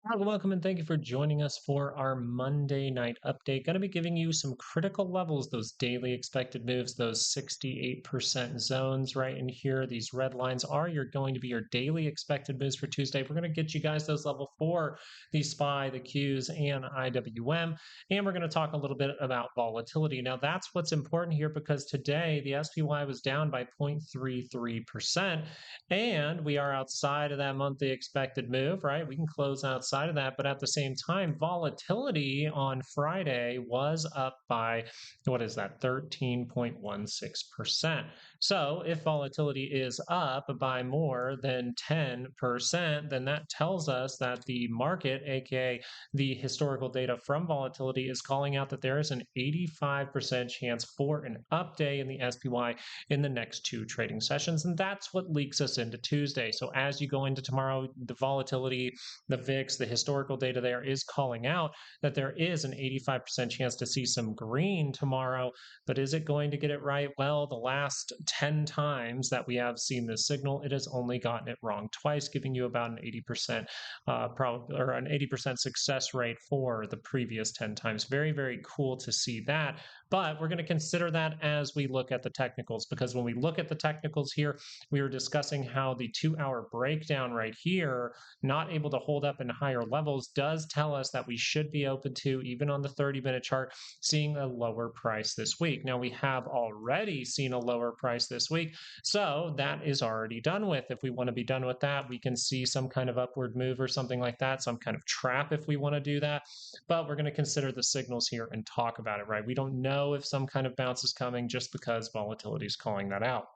Hi, welcome and thank you for joining us for our Monday night update. Going to be giving you some critical levels, those daily expected moves, those 68% zones right in here. These red lines are going to be your daily expected moves for Tuesday. We're going to get you guys those level for the SPY, the Qs, and IWM. And we're going to talk a little bit about volatility. Now, that's what's important here because today the SPY was down by 0.33%. And we are outside of that monthly expected move, right? We can close outside of that. But at the same time, volatility on Friday was up by, what is that, 13.16%. So if volatility is up by more than 10%, then that tells us that the market, aka the historical data from volatility, is calling out that there is an 85% chance for an up day in the SPY in the next two trading sessions. And that's what leaks us into Tuesday. So as you go into tomorrow, the volatility, the VIX, the historical data there is calling out that there is an 85% chance to see some green tomorrow. But is it going to get it right? Well, the last 10 times that we have seen this signal, it has only gotten it wrong twice, giving you about an 80% or an 80% success rate for the previous 10 times. Very, very cool to see that. But we're going to consider that as we look at the technicals, because when we look at the technicals here, we were discussing how the 2 hour breakdown right here, not able to hold up in higher levels, does tell us that we should be open to, even on the 30-minute chart, seeing a lower price this week. Now, we have already seen a lower price this week, so that is already done with. If we want to be done with that, we can see some kind of upward move or something like that, some kind of trap if we want to do that. But we're going to consider the signals here and talk about it, right? We don't know if some kind of bounce is coming just because volatility is calling that out.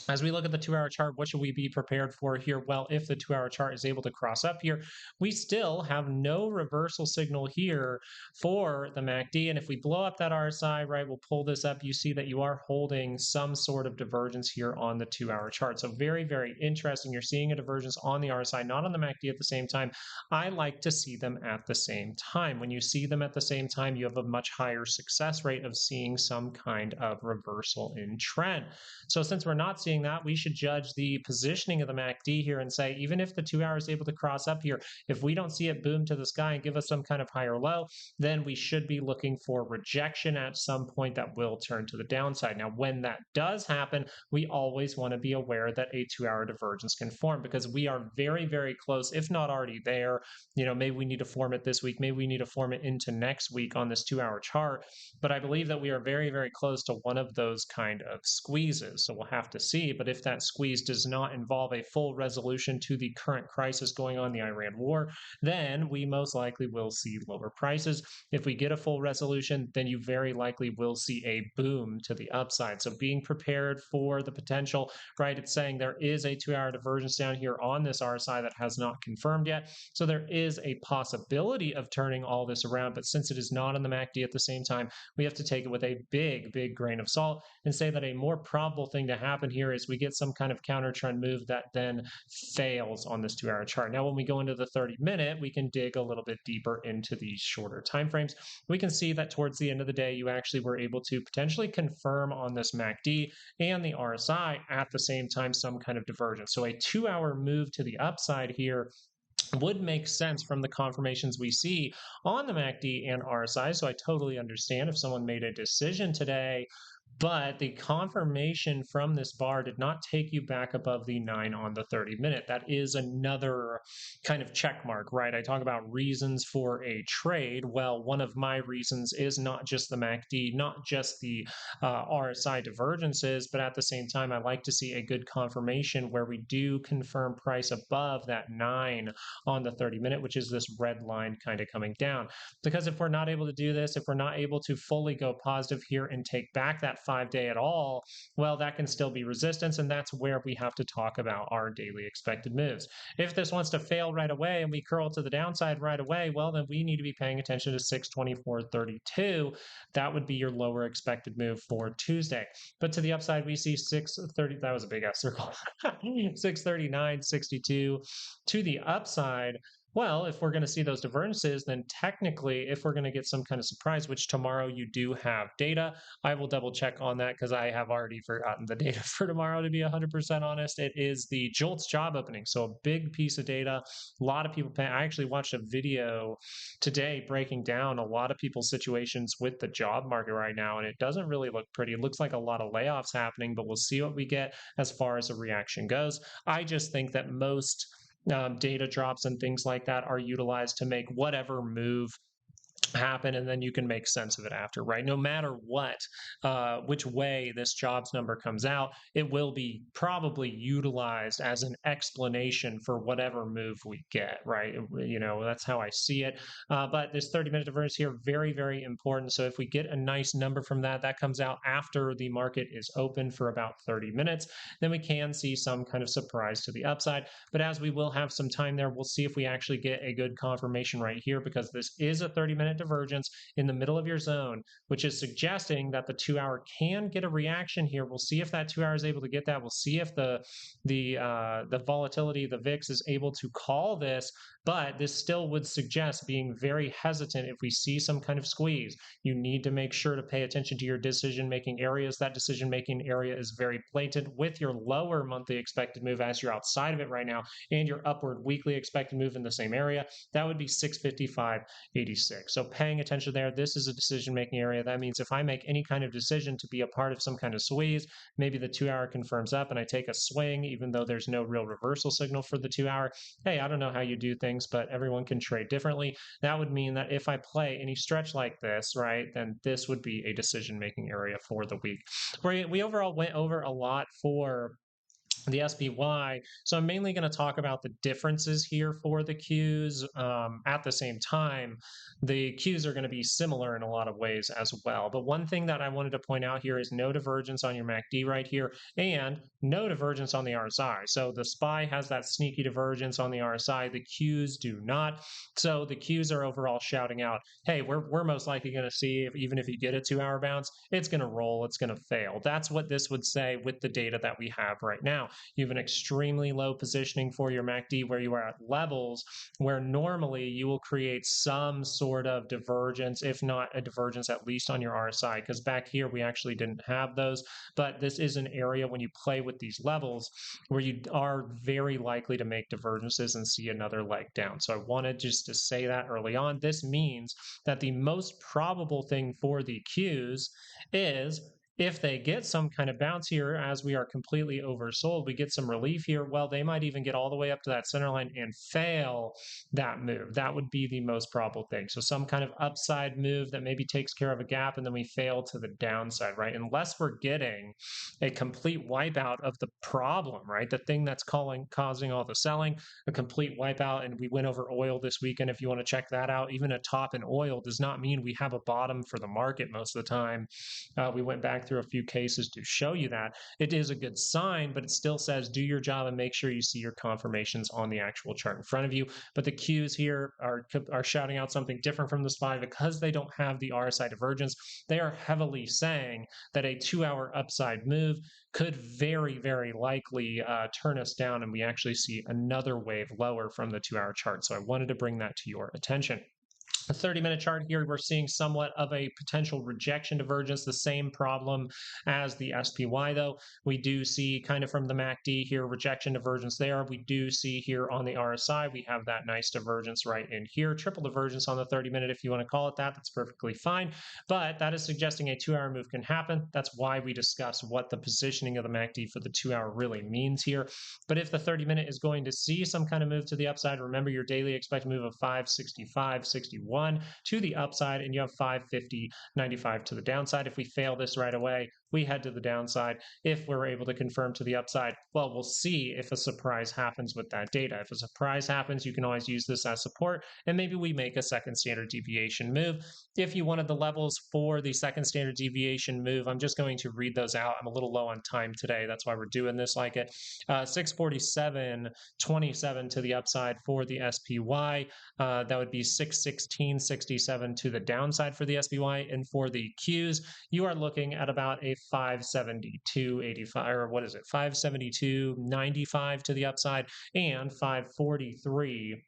As we look at the 2 hour chart, what should we be prepared for here? Well, if the 2 hour chart is able to cross up here, we still have no reversal signal here for the MACD. And if we blow up that RSI, right, we'll pull this up. You see that you are holding some sort of divergence here on the 2 hour chart. So very, very interesting. You're seeing a divergence on the RSI, not on the MACD at the same time. I like to see them at the same time. When you see them at the same time, you have a much higher success rate of seeing some kind of reversal in trend. So since we're not seeing that, we should judge the positioning of the MACD here and say, even if the 2 hour is able to cross up here, if we don't see it boom to the sky and give us some kind of higher low, then we should be looking for rejection at some point that will turn to the downside. Now, when that does happen, we always want to be aware that a 2 hour divergence can form because we are very, very close, if not already there. Maybe we need to form it this week, maybe we need to form it into next week on this 2 hour chart. But I believe that we are very, very close to one of those kind of squeezes. So we'll have to see. But if that squeeze does not involve a full resolution to the current crisis going on, the Iran war, then we most likely will see lower prices. If we get a full resolution, then you very likely will see a boom to the upside. So being prepared for the potential, right? It's saying there is a 2 hour divergence down here on this RSI that has not confirmed yet. So there is a possibility of turning all this around. But since it is not on the MACD at the same time, we have to take it with a big, big grain of salt and say that a more probable thing to happen here is we get some kind of counter trend move that then fails on this 2 hour chart. Now, when we go into the 30-minute, we can dig a little bit deeper into these shorter timeframes. We can see that towards the end of the day, you actually were able to potentially confirm on this MACD and the RSI at the same time some kind of divergence. So a 2 hour move to the upside here would make sense from the confirmations we see on the MACD and RSI. So I totally understand if someone made a decision today, but the confirmation from this bar did not take you back above the 9 on the 30-minute. That is another kind of check mark, right? I talk about reasons for a trade. Well, one of my reasons is not just the MACD, not just the RSI divergences, but at the same time, I like to see a good confirmation where we do confirm price above that 9 on the 30-minute, which is this red line kind of coming down. Because if we're not able to do this, if we're not able to fully go positive here and take back that 5-day at all, well, that can still be resistance, and that's where we have to talk about our daily expected moves. If this wants to fail right away and we curl to the downside right away, well, then we need to be paying attention to 624.32. That would be your lower expected move for Tuesday. But to the upside, we see 630. That was a big ass circle. 639.62 to the upside. Well, if we're going to see those divergences, then technically, if we're going to get some kind of surprise, which tomorrow you do have data, I will double check on that because I have already forgotten the data for tomorrow, to be 100% honest. It is the JOLTS job opening. So, a big piece of data. A lot of people pay. I actually watched a video today breaking down a lot of people's situations with the job market right now, and it doesn't really look pretty. It looks like a lot of layoffs happening, but we'll see what we get as far as the reaction goes. I just think that most data drops and things like that are utilized to make whatever move happen, and then you can make sense of it after, right? No matter what, which way this jobs number comes out, it will be probably utilized as an explanation for whatever move we get, right? That's how I see it. But this 30-minute divergence here, very, very important. So if we get a nice number from that, that comes out after the market is open for about 30 minutes, then we can see some kind of surprise to the upside. But as we will have some time there, we'll see if we actually get a good confirmation right here, because this is a 30-minute divergence in the middle of your zone, which is suggesting that the 2-hour can get a reaction here. We'll see if that 2-hour is able to get that. We'll see if the volatility, the VIX, is able to call this. But this still would suggest being very hesitant if we see some kind of squeeze. You need to make sure to pay attention to your decision-making areas. That decision-making area is very blatant with your lower monthly expected move as you're outside of it right now, and your upward weekly expected move in the same area. That would be 655.86. So paying attention there, this is a decision-making area. That means if I make any kind of decision to be a part of some kind of squeeze, maybe the 2-hour confirms up and I take a swing, even though there's no real reversal signal for the 2-hour. Hey, I don't know how you do things, but everyone can trade differently. That would mean that if I play any stretch like this, right, then this would be a decision-making area for the week. We overall went over a lot for the SPY. So I'm mainly going to talk about the differences here for the Qs. At the same time, the Qs are going to be similar in a lot of ways as well. But one thing that I wanted to point out here is no divergence on your MACD right here, and no divergence on the RSI. So the SPY has that sneaky divergence on the RSI. The Qs do not. So the Qs are overall shouting out, hey, we're most likely going to see, even if you get a 2-hour bounce, it's going to roll, it's going to fail. That's what this would say with the data that we have right now. You have an extremely low positioning for your MACD where you are at levels where normally you will create some sort of divergence, if not a divergence, at least on your RSI, because back here we actually didn't have those. But this is an area when you play with these levels where you are very likely to make divergences and see another leg down. So I wanted just to say that early on. This means that the most probable thing for the Qs is, if they get some kind of bounce here as we are completely oversold, we get some relief here, well, they might even get all the way up to that center line and fail that move. That would be the most probable thing. So some kind of upside move that maybe takes care of a gap, and then we fail to the downside, right? Unless we're getting a complete wipeout of the problem, right? The thing that's causing all the selling, a complete wipeout. And we went over oil this weekend. If you want to check that out, even a top in oil does not mean we have a bottom for the market most of the time. We went back through a few cases to show you that. It is a good sign, but it still says do your job and make sure you see your confirmations on the actual chart in front of you. But the Qs here are shouting out something different from the SPY because they don't have the RSI divergence. They are heavily saying that a 2-hour upside move could very, very likely turn us down, and we actually see another wave lower from the 2-hour chart. So I wanted to bring that to your attention. The 30-minute chart here, we're seeing somewhat of a potential rejection divergence, the same problem as the SPY, though. We do see kind of from the MACD here, rejection divergence there. We do see here on the RSI, we have that nice divergence right in here. Triple divergence on the 30-minute, if you want to call it that. That's perfectly fine. But that is suggesting a 2-hour move can happen. That's why we discuss what the positioning of the MACD for the 2-hour really means here. But if the 30-minute is going to see some kind of move to the upside, remember your daily expected move of 565.61 to the upside, and you have 550.95 to the downside. If we fail this right away, we head to the downside. If we're able to confirm to the upside, well, we'll see if a surprise happens with that data. If a surprise happens, you can always use this as support, and maybe we make a second standard deviation move. If you wanted the levels for the second standard deviation move, I'm just going to read those out. I'm a little low on time today. That's why we're doing this like it. 647.27 to the upside for the SPY. That would be 616.67 to the downside for the SPY. And for the Qs, you are looking at about a 572.85, or what is it, 572.95 to the upside, and 543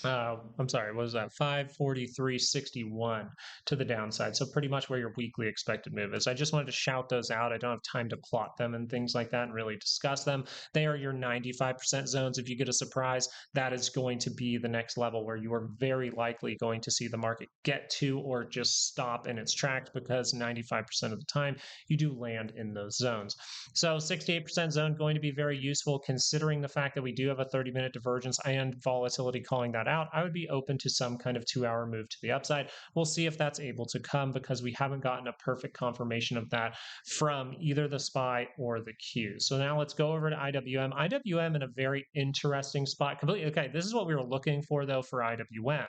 I'm sorry, what was that? 543.61 to the downside. So pretty much where your weekly expected move is. I just wanted to shout those out. I don't have time to plot them and things like that and really discuss them. They are your 95% zones. If you get a surprise, that is going to be the next level where you are very likely going to see the market get to or just stop in its tracks, because 95% of the time you do land in those zones. So 68% zone going to be very useful, considering the fact that we do have a 30-minute divergence and volatility calling that out. I would be open to some kind of 2-hour move to the upside. We'll see if that's able to come, because we haven't gotten a perfect confirmation of that from either the SPY or the Q. So now let's go over to IWM. IWM in a very interesting spot. Completely okay. This is what we were looking for though for IWM,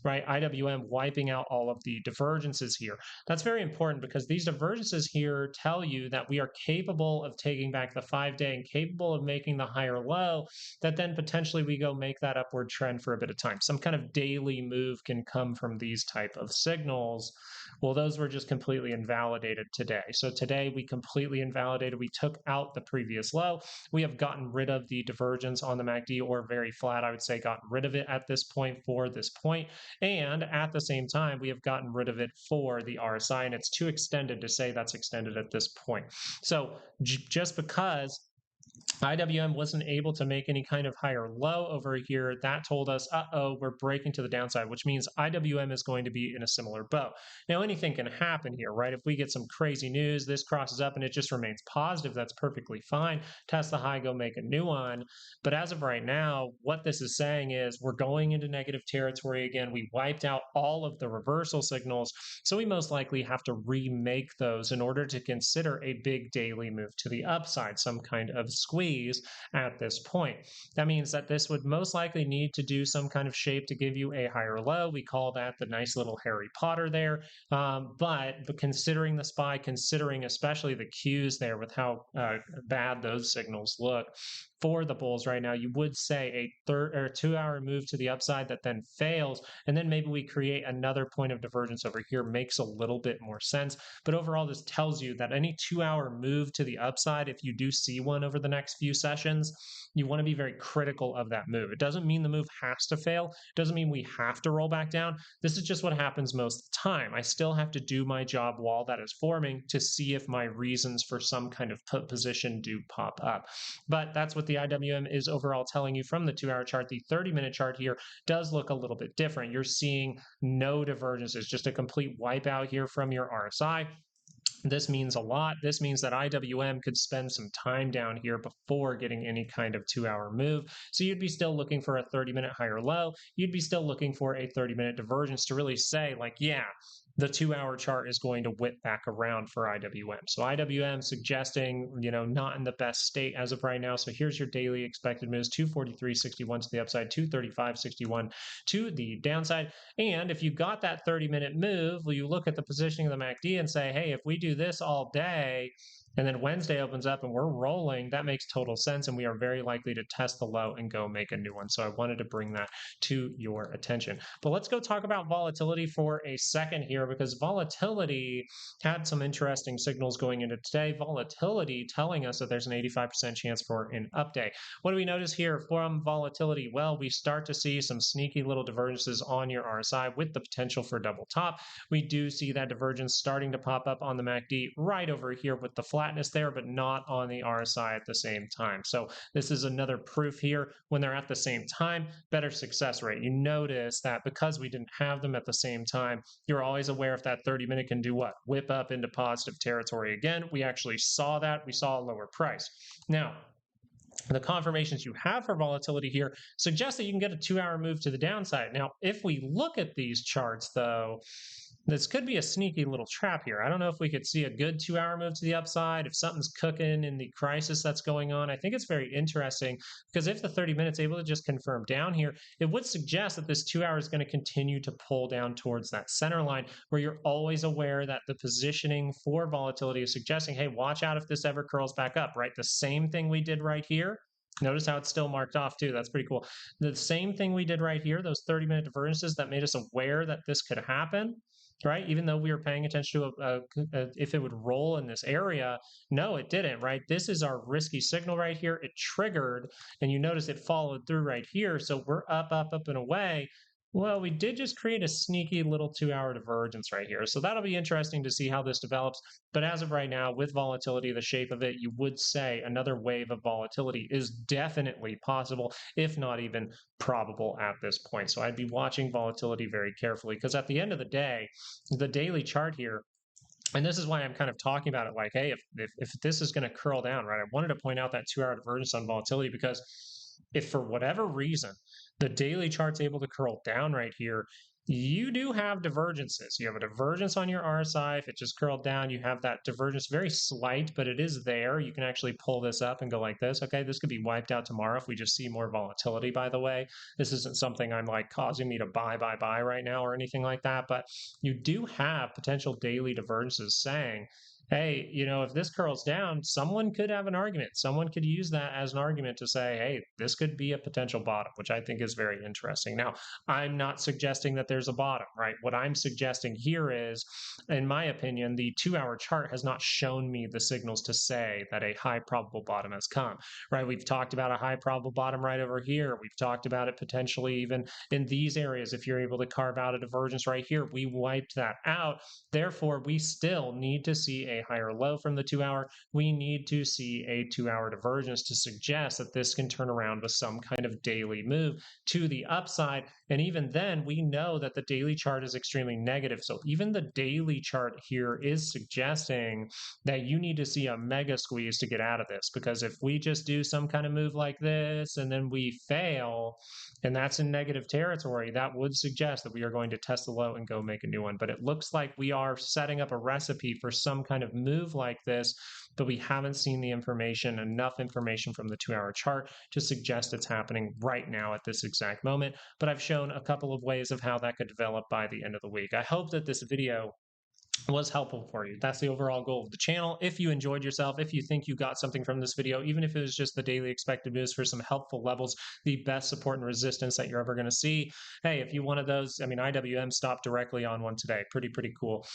right? IWM wiping out all of the divergences here. That's very important, because these divergences here tell you that we are capable of taking back the 5-day and capable of making the higher low, that then potentially we go make that upward trend for a bit of time. Some kind of daily move can come from these type of signals. Well, those were just completely invalidated today. So today we completely invalidated. We took out the previous low. We have gotten rid of the divergence on the MACD, or very flat, I would say, gotten rid of it at this point for this point. And at the same time, we have gotten rid of it for the RSI, and it's too extended to say that's extended at this point. So just because IWM wasn't able to make any kind of higher low over here, that told us, we're breaking to the downside, which means IWM is going to be in a similar boat. Now, anything can happen here, right? If we get some crazy news, this crosses up and it just remains positive, that's perfectly fine. Test the high, go make a new one. But as of right now, what this is saying is we're going into negative territory again. We wiped out all of the reversal signals, so we most likely have to remake those in order to consider a big daily move to the upside, some kind of squeeze at this point. That means that this would most likely need to do some kind of shape to give you a higher low. We call that the nice little Harry Potter there. But considering the SPY, considering especially the Qs there with how bad those signals look for the bulls right now, you would say a 2-hour move to the upside that then fails, and then maybe we create another point of divergence over here makes a little bit more sense. But overall, this tells you that any 2-hour move to the upside, if you do see one over the next few sessions, you want to be very critical of that move. It doesn't mean the move has to fail. It doesn't mean we have to roll back down. This is just what happens most of the time. I still have to do my job while that is forming to see if my reasons for some kind of put position do pop up. But that's what the IWM is overall telling you from the 2-hour chart. The 30-minute chart here does look a little bit different. You're seeing no divergences, just a complete wipeout here from your RSI. This means a lot. This means that IWM could spend some time down here before getting any kind of 2-hour move. So you'd be still looking for a 30-minute higher low. You'd be still looking for a 30-minute divergence to really say, like, yeah, the 2-hour chart is going to whip back around for IWM. So IWM suggesting, not in the best state as of right now. So here's your daily expected moves: 243.61 to the upside, 235.61 to the downside. And if you got that 30-minute move, well, you look at the positioning of the MACD and say, hey, if we do this all day, and then Wednesday opens up and we're rolling, that makes total sense, and we are very likely to test the low and go make a new one. So I wanted to bring that to your attention. But let's go talk about volatility for a second here, because volatility had some interesting signals going into today. Volatility telling us that there's an 85% chance for an update. What do we notice here from volatility? Well, we start to see some sneaky little divergences on your RSI with the potential for double top. We do see that divergence starting to pop up on the MACD right over here with the flatness there, but not on the RSI at the same time. So this is another proof here. When they're at the same time, better success rate. You notice that because we didn't have them at the same time, you're always aware if that 30-minute can do what? Whip up into positive territory again. We actually saw that. We saw a lower price. Now, the confirmations you have for volatility here suggest that you can get a 2-hour move to the downside. Now, if we look at these charts, though, this could be a sneaky little trap here. I don't know if we could see a good 2-hour move to the upside, if something's cooking in the crisis that's going on. I think it's very interesting, because if the 30 minutes able to just confirm down here, it would suggest that this 2 hour is going to continue to pull down towards that center line, where you're always aware that the positioning for volatility is suggesting, hey, watch out if this ever curls back up, right? The same thing we did right here. Notice how it's still marked off too. That's pretty cool. The same thing we did right here, those 30-minute divergences that made us aware that this could happen. right? Even though we were paying attention to if it would roll in this area, no, it didn't, right? This is our risky signal right here. It triggered, and you notice it followed through right here. So we're up, up, up and away. Well, we did just create a sneaky little 2-hour divergence right here. So that'll be interesting to see how this develops. But as of right now, with volatility, the shape of it, you would say another wave of volatility is definitely possible, if not even probable at this point. So I'd be watching volatility very carefully, because at the end of the day, the daily chart here, and this is why I'm kind of talking about it like, hey, if this is going to curl down, right? I wanted to point out that 2-hour divergence on volatility, because if for whatever reason the daily chart's able to curl down right here, you do have divergences. You have a divergence on your RSI. If it just curled down, you have that divergence, very slight, but it is there. You can actually pull this up and go like this. Okay, this could be wiped out tomorrow if we just see more volatility, by the way. This isn't something I'm like causing me to buy right now or anything like that, but you do have potential daily divergences saying, hey, if this curls down, someone could have an argument. Someone could use that as an argument to say, hey, this could be a potential bottom, which I think is very interesting. Now, I'm not suggesting that there's a bottom, right? What I'm suggesting here is, in my opinion, the 2-hour chart has not shown me the signals to say that a high probable bottom has come, right? We've talked about a high probable bottom right over here. We've talked about it potentially even in these areas. If you're able to carve out a divergence right here, we wiped that out. Therefore, we still need to see a higher low from the 2-hour. We need to see a 2-hour divergence to suggest that this can turn around with some kind of daily move to the upside. And even then, we know that the daily chart is extremely negative. So even the daily chart here is suggesting that you need to see a mega squeeze to get out of this. Because if we just do some kind of move like this and then we fail, and that's in negative territory, that would suggest that we are going to test the low and go make a new one. But it looks like we are setting up a recipe for some kind of move like this, but we haven't seen the information, enough information from the 2-hour chart to suggest it's happening right now at this exact moment. But I've shown a couple of ways of how that could develop by the end of the week. I hope that this video was helpful for you. That's the overall goal of the channel. If you enjoyed yourself, if you think you got something from this video, even if it was just the daily expected moves for some helpful levels, the best support and resistance that you're ever going to see, hey, if you wanted those, I mean, IWM stopped directly on one today. Pretty cool.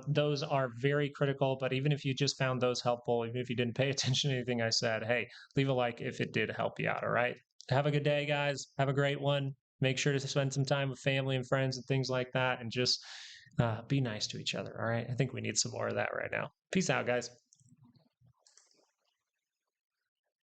Those are very critical, but even if you just found those helpful, even if you didn't pay attention to anything I said, hey, leave a like if it did help you out, all right? Have a good day, guys. Have a great one. Make sure to spend some time with family and friends and things like that, and just be nice to each other. All right. I think we need some more of that right now. Peace out, guys.